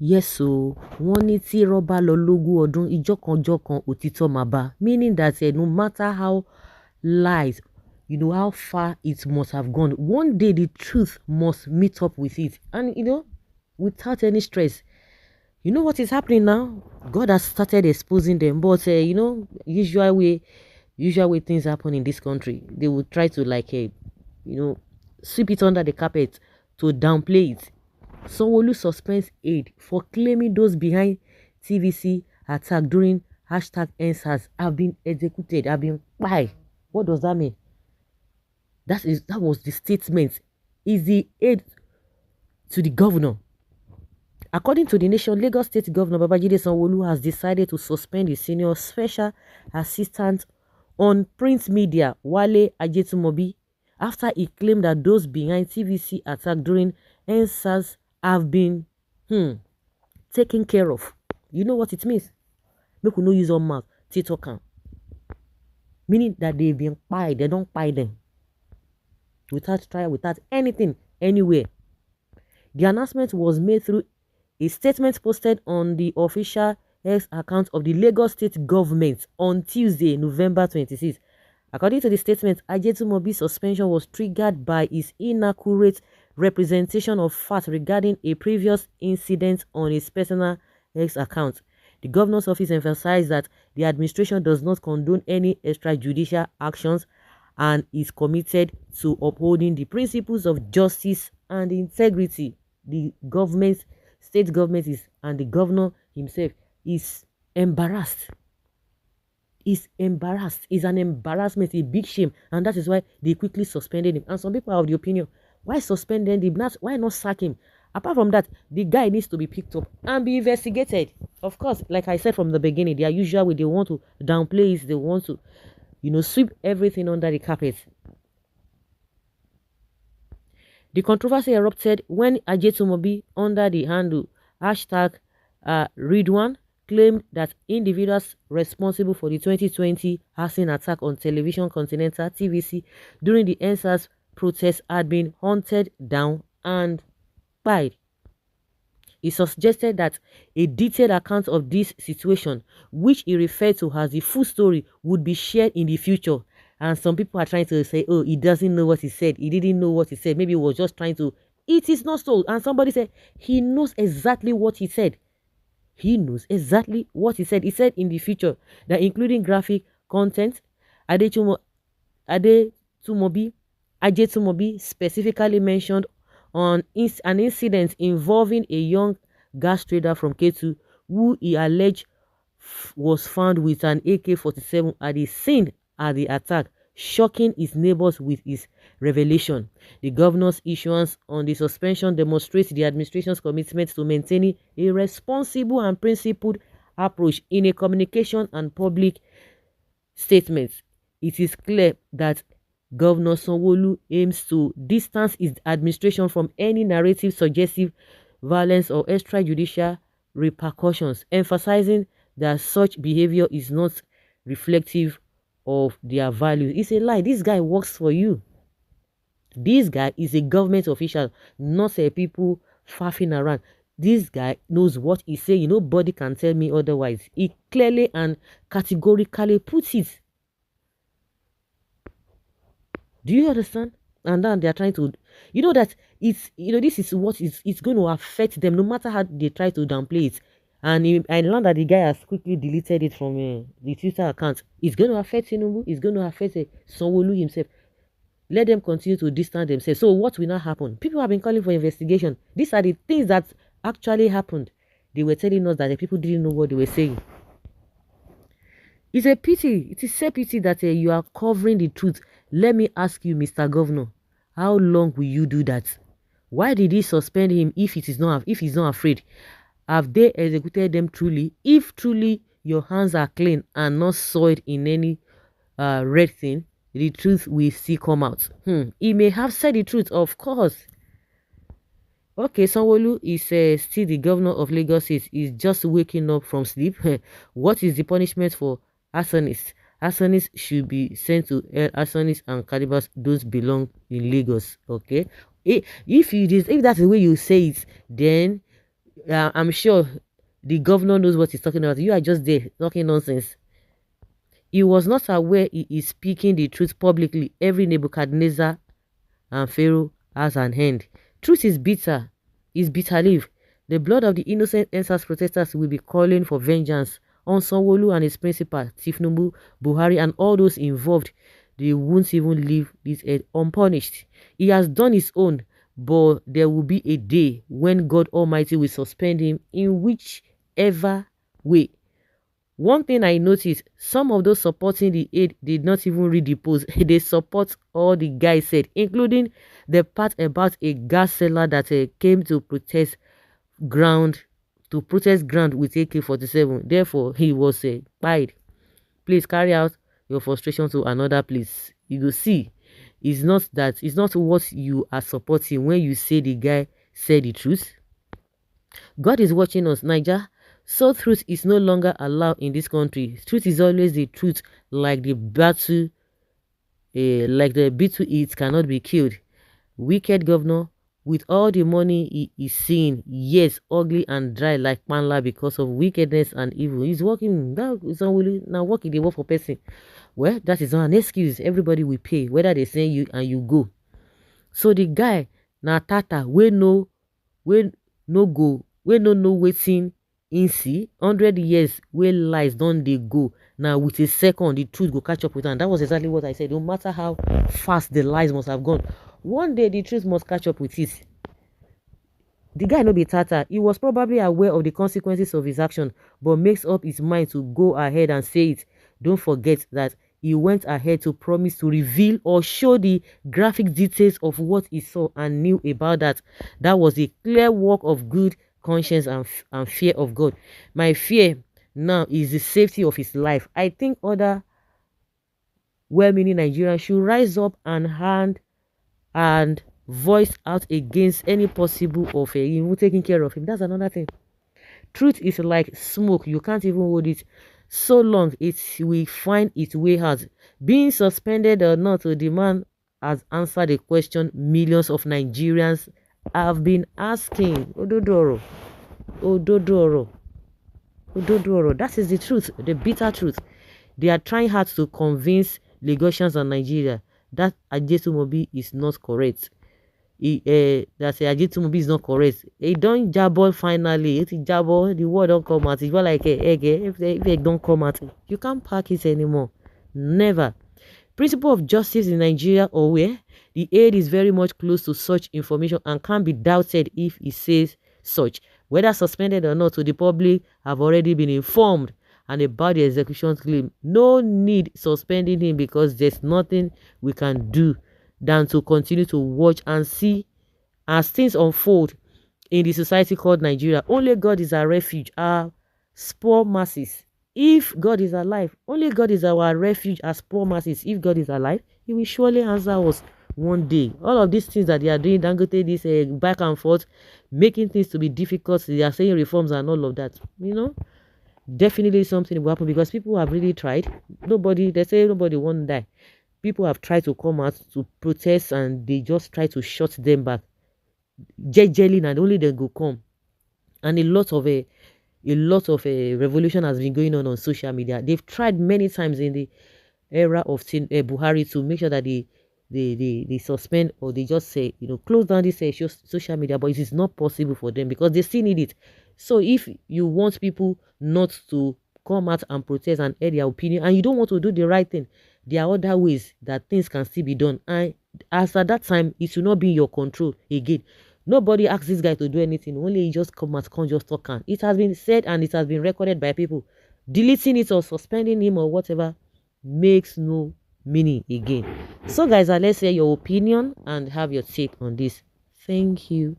Yes, so wọ́n ní tí irọ́ bá lọ lógún ọdún ìjọkànjọkàn òtítọ́ máa bá, meaning that no matter how lies, how far it must have gone, one day the truth must meet up with it, and without any stress. You know what is happening now? God has started exposing them, but usual way things happen in this country. They will try to sweep it under the carpet to downplay it. Sanwo-Olu suspends aid for claiming those behind TVC attack during #Endsars have been executed, have been why? What does that mean? That was the statement. Is the aid to the governor. According to the Nation, Lagos State Governor Babajide Sanwo-Olu has decided to suspend his senior special assistant on print media, Wale Ajetumobi, after he claimed that those behind TVC attack during Endsars have been taken care of. You know what it means? Make we no use our mouth, TikTok. Meaning that they've been pied, they don't pie them. Without trial, without anything, anywhere. The announcement was made through a statement posted on the official X account of the Lagos State Government on Tuesday, November 26. According to the statement, Ajetumobi's suspension was triggered by his inaccurate representation of facts regarding a previous incident on his personal X account. The governor's office emphasized that the administration does not condone any extrajudicial actions and is committed to upholding the principles of justice and integrity. The state government and the governor himself is embarrassed. Is embarrassed. Is an embarrassment, a big shame, and that is why they quickly suspended him. And some people are of the opinion, why suspend him? Why not sack him? Apart from that, the guy needs to be picked up and be investigated. Of course, like I said from the beginning, their usual way, they want to downplay it, they want to, sweep everything under the carpet. The controversy erupted when Ajetumobi, under the handle #Ridwan, claimed that individuals responsible for the 2020 arson attack on Television Continental (TVC) during the Endsars protests had been hunted down and pied. He suggested that a detailed account of this situation, which he referred to as the full story, would be shared in the future. And some people are trying to say, oh, he doesn't know what he said. He didn't know what he said. Maybe he was just trying to. It is not so. And somebody said, he knows exactly what he said. He knows exactly what he said. He said in the future that including graphic content, Ajetumobi specifically mentioned on an incident involving a young gas trader from Ketu who he alleged was found with an AK-47 at the scene at the attack, shocking his neighbors with his revelation. The governor's issuance on the suspension demonstrates the administration's commitment to maintaining a responsible and principled approach in a communication and public statements. It is clear that Governor Sanwo-Olu aims to distance his administration from any narrative suggestive violence or extrajudicial repercussions, emphasizing that such behavior is not reflective of their values. It's a lie. This guy works for you. This guy is a government official, not a people faffing around. This guy knows what he's saying. Nobody can tell me otherwise. He clearly and categorically puts it. Do you understand? And then they are trying to, that it's, this is what it's going to affect them, no matter how they try to downplay it. And I learned that the guy has quickly deleted it from the Twitter account. It's going to affect Tinubu. It's going to affect Sanwo-Olu himself. Let them continue to distance themselves. So what will now happen? People have been calling for investigation. These are the things that actually happened. They were telling us that the people didn't know what they were saying. It's a pity. It is a pity that you are covering the truth. Let me ask you, Mr. Governor, how long will you do that? Why did he suspend him if he's not afraid? Have they executed them truly? If truly your hands are clean and not soiled in any red thing, the truth will still come out. He may have said the truth, of course. Okay, Sanwo-Olu is still the governor of Lagos. He's just waking up from sleep. What is the punishment for arsonists? Arsonists should be sent to arsonists and cannibals don't belong in Lagos. Okay, if that's the way you say it, then I'm sure the governor knows what he's talking about. You are just there talking nonsense. He was not aware he is speaking the truth publicly. Every Nebuchadnezzar and Pharaoh has an end. Truth is bitter leaf. The blood of the innocent Endsars protesters will be calling for vengeance on Sanwo-Olu and his principal, Tinubu, Buhari, and all those involved. They won't even leave this earth unpunished. He has done his own, but there will be a day when God Almighty will suspend him in whichever way. One thing I noticed, some of those supporting the aid did not even read the post. They support all the guy said, including the part about a gas seller that came to ground protest ground with AK-47. Therefore, he was fired. Please carry out your frustration to another place. You will see, it's not what you are supporting when you say the guy said the truth. God is watching us, Niger. So truth is no longer allowed in this country. Truth is always the truth, like the battle, it cannot be killed. Wicked governor, with all the money he is seeing, yes, ugly and dry like panla because of wickedness and evil. He's working now. It's not really now working the work for person. Well, that is not an excuse. Everybody will pay, whether they send you and you go. So the guy na tata we no go we no know wetin in see 100 years where lies don't they go. Now with a second the truth go catch up with, and that was exactly what I said. No matter how fast the lies must have gone, one day the truth must catch up with it. The guy no be tata. He was probably aware of the consequences of his action, but makes up his mind to go ahead and say it. Don't forget that he went ahead to promise to reveal or show the graphic details of what he saw and knew about that. That was a clear work of good conscience and fear of God. My fear now is the safety of his life. I think other well-meaning Nigerians should rise up and voice out against any possible of even taking care of him. That's another thing. Truth is like smoke. You can't even hold it so long it will find its way out. Being suspended or not, the man has answered a question millions of Nigerians have been asking. Ododoro. Ododoro. Ododoro. That is the truth, the bitter truth. They are trying hard to convince Lagosians and Nigeria that Ajetumobi is not correct. That Ajetumobi is not correct. He don't jabble finally. If he jabble, the word don't come out. It's more like egg. If they don't come out, you can't pack it anymore. Never. Principle of justice in Nigeria, or where the aid is very much close to such information and can't be doubted if he says such. Whether suspended or not, to the public have already been informed and about the execution claim. No need suspending him because there's nothing we can do than to continue to watch and see as things unfold in the society called Nigeria. Only God is our refuge, our poor masses. If God is alive, only God is our refuge as poor masses. If God is alive, he will surely answer us one day. All of these things that they are doing, Dangote, this back and forth, making things to be difficult, they are saying reforms and all of that, definitely something will happen because people have really tried. They say nobody won't die. People have tried to come out to protest and they just try to shut them back. Jelly and only they go come. And a lot of revolution has been going on social media. They've tried many times in the era of Buhari to make sure that they suspend or they just say, close down this social media, but it is not possible for them because they still need it. So if you want people not to come out and protest and air their opinion and you don't want to do the right thing, there are other ways that things can still be done. And as at that time, it should not be in your control again. Nobody asks this guy to do anything. Only he just come out, can't just talk. It has been said and it has been recorded by people. Deleting it or suspending him or whatever makes no meaning again. So guys, let's hear your opinion and have your take on this. Thank you.